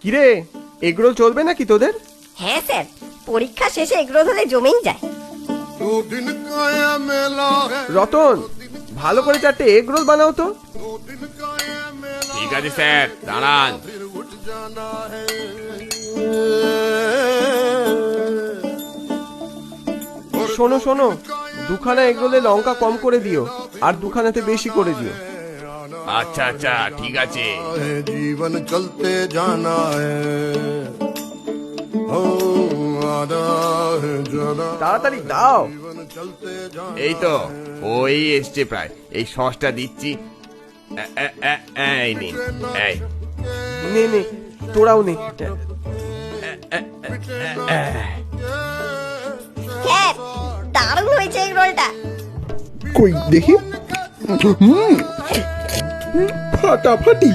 কিরে, এগরোল চলবে নাকি তোদের? হ্যাঁ স্যার, পরীক্ষা শেষে এগরোল হলে জমেই যায়। রতন, ভালো করে 4টে এগরোল বানাও তো। ঠিক আছে স্যার, দাঁড়ান। শোনো শোনো, 2খানা এগরোলে লঙ্কা কম করে দিও, আর 2খানাতে বেশি করে দিও। আচ্ছা আচ্ছা, ঠিক আছে। जीवन चलते जाना है हो आधा है जाना তাড়াতাড়ি দাও। जीवन चलते जाना এই তো, ওই এসছে প্রায়। এই সসটা দিচ্ছি। এই নিন। এই নে নে, তোরাও নে। স্যার, দারুণ হয়েছে এগরোলটা। কই দেখি, ফাটাফাটি।